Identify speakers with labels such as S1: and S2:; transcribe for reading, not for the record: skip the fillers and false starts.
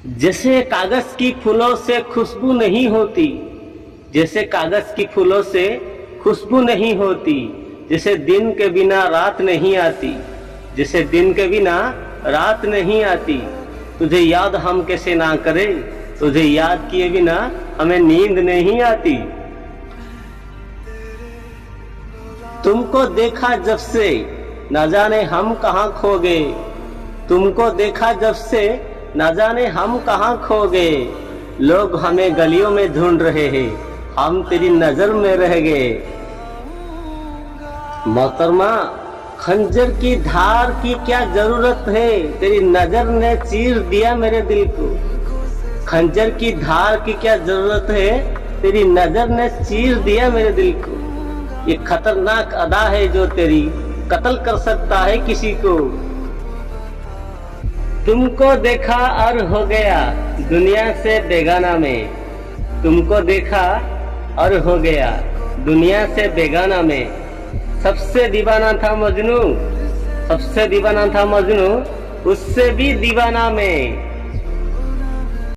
S1: जैसे कागज की फूलों से खुशबू नहीं होती, जैसे कागज की फूलों से खुशबू नहीं होती, जैसे दिन के बिना रात नहीं आती, जैसे दिन के बिना रात नहीं आती। तुझे याद हम कैसे ना करें, तुझे याद किए बिना हमें नींद नहीं आती। तुमको देखा जब से न जाने हम कहाँ खो गए, तुमको देखा जब से न जाने हम कहाँ खो गए। लोग हमें गलियों में ढूंढ रहे हैं, हम तेरी नजर में रह गए। मोहतरमा, खंजर की धार की क्या जरूरत है, तेरी नजर ने चीर दिया मेरे दिल को। खंजर की धार की क्या जरूरत है, तेरी नजर ने चीर दिया मेरे दिल को। ये खतरनाक अदा है जो तेरी कत्ल कर सकता है किसी को। तुमको देखा और हो गया दुनिया से बेगाना में, तुमको देखा और हो गया दुनिया से बेगाना में। सबसे दीवाना था मजनू, सबसे दीवाना था मजनू, उससे भी दीवाना में।